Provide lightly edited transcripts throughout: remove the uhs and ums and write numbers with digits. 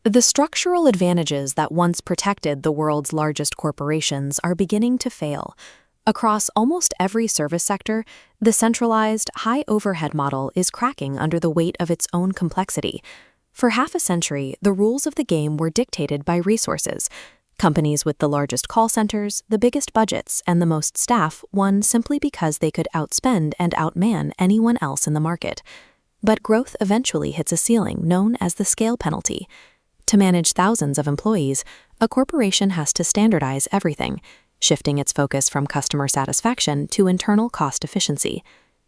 The structural advantages that once protected the world's largest corporations are beginning to fail. Across almost every service sector, the centralized, high-overhead model is cracking under the weight of its own complexity. For half a century, the rules of the game were dictated by resources. Companies with the largest call centers, the biggest budgets, and the most staff won simply because they could outspend and outman anyone else in the market. But growth eventually hits a ceiling known as the scale penalty. To manage thousands of employees, a corporation has to standardize everything, shifting its focus from customer satisfaction to internal cost efficiency.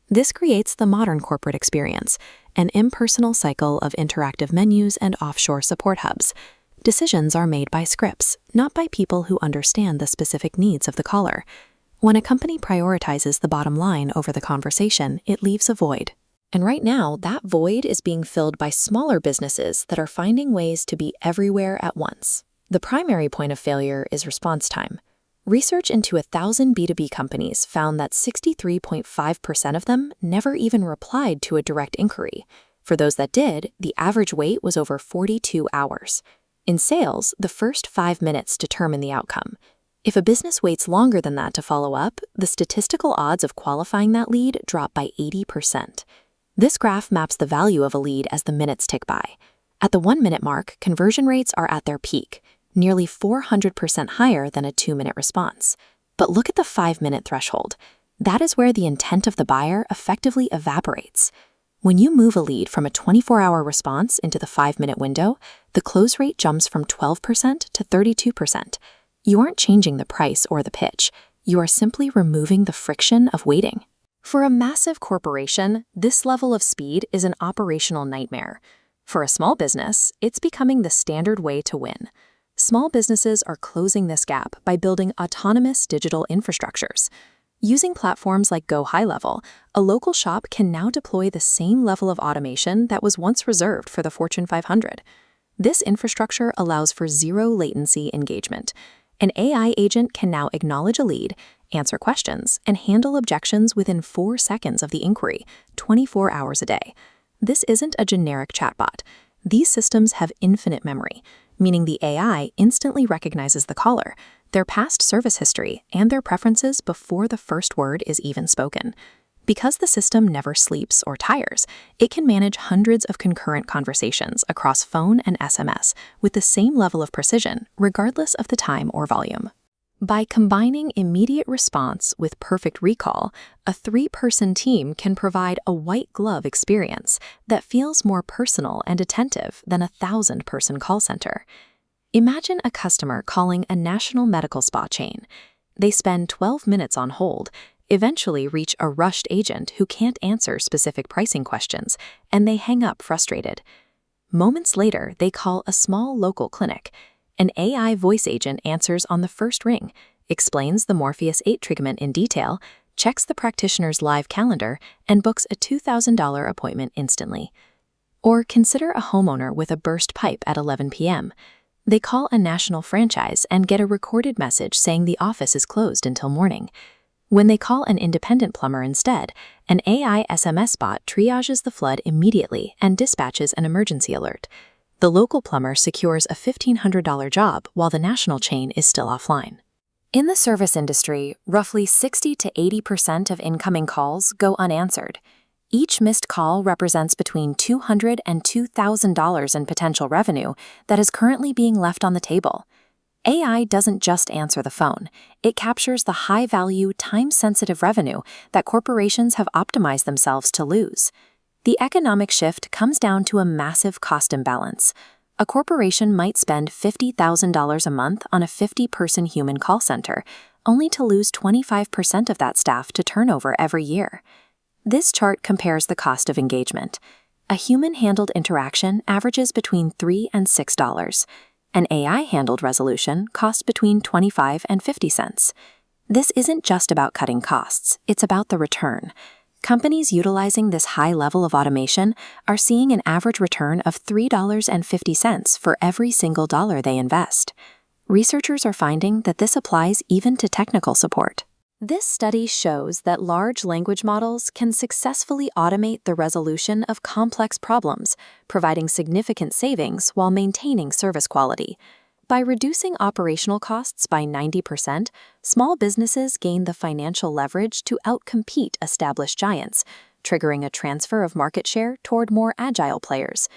This creates the modern corporate experience, an impersonal cycle of interactive menus and offshore support hubs. Decisions are made by scripts, not by people who understand the specific needs of the caller. When a company prioritizes the bottom line over the conversation, it leaves a void. And right now, that void is being filled by smaller businesses that are finding ways to be everywhere at once. The primary point of failure is response time. Research into 1,000 B2B companies found that 63.5% of them never even replied to a direct inquiry. For those that did, the average wait was over 42 hours. In sales, the first 5 minutes determine the outcome. If a business waits longer than that to follow up, the statistical odds of qualifying that lead drop by 80%. This graph maps the value of a lead as the minutes tick by. At the 1-minute mark, conversion rates are at their peak, nearly 400% higher than a 2-minute response. But look at the 5-minute threshold. That is where the intent of the buyer effectively evaporates. When you move a lead from a 24-hour response into the 5-minute window, the close rate jumps from 12% to 32%. You aren't changing the price or the pitch. You are simply removing the friction of waiting. For a massive corporation, this level of speed is an operational nightmare. For a small business, it's becoming the standard way to win. Small businesses are closing this gap by building autonomous digital infrastructures. Using platforms like GoHighLevel, a local shop can now deploy the same level of automation that was once reserved for the Fortune 500. This infrastructure allows for zero-latency engagement. An AI agent can now acknowledge a lead, answer questions, and handle objections within 4 seconds of the inquiry, 24 hours a day. This isn't a generic chatbot. These systems have infinite memory, meaning the AI instantly recognizes the caller, their past service history, and their preferences before the first word is even spoken. Because the system never sleeps or tires, it can manage hundreds of concurrent conversations across phone and SMS with the same level of precision, regardless of the time or volume. By combining immediate response with perfect recall, a 3-person team can provide a white glove experience that feels more personal and attentive than a 1,000-person call center. Imagine a customer calling a national medical spa chain. They spend 12 minutes on hold, eventually reach a rushed agent who can't answer specific pricing questions, and they hang up frustrated. Moments later, they call a small local clinic. An AI voice agent answers on the first ring, explains the Morpheus 8 treatment in detail, checks the practitioner's live calendar, and books a $2,000 appointment instantly. Or consider a homeowner with a burst pipe at 11 p.m. They call a national franchise and get a recorded message saying the office is closed until morning. When they call an independent plumber instead, an AI SMS bot triages the flood immediately and dispatches an emergency alert. The local plumber secures a $1,500 job while the national chain is still offline. In the service industry, roughly 60 to 80% of incoming calls go unanswered. Each missed call represents between $200 and $2,000 in potential revenue that is currently being left on the table. AI doesn't just answer the phone. It captures the high-value, time-sensitive revenue that corporations have optimized themselves to lose. The economic shift comes down to a massive cost imbalance. A corporation might spend $50,000 a month on a 50-person human call center, only to lose 25% of that staff to turnover every year. This chart compares the cost of engagement. A human-handled interaction averages between $3 and $6. An AI-handled resolution costs between 25 and 50 cents. This isn't just about cutting costs, it's about the return. Companies utilizing this high level of automation are seeing an average return of $3.50 for every single dollar they invest. Researchers are finding that this applies even to technical support. This study shows that large language models can successfully automate the resolution of complex problems, providing significant savings while maintaining service quality. By reducing operational costs by 90%, small businesses gain the financial leverage to outcompete established giants, triggering a transfer of market share toward more agile players.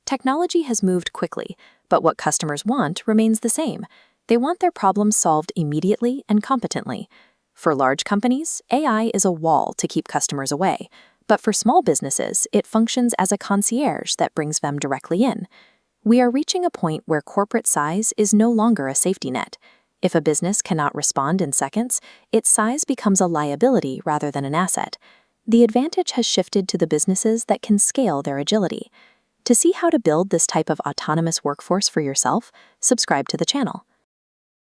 Technology has moved quickly, but what customers want remains the same. They want their problems solved immediately and competently. For large companies, AI is a wall to keep customers away, but for small businesses, it functions as a concierge that brings them directly in. We are reaching a point where corporate size is no longer a safety net. If a business cannot respond in seconds, its size becomes a liability rather than an asset. The advantage has shifted to the businesses that can scale their agility. To see how to build this type of autonomous workforce for yourself, subscribe to the channel.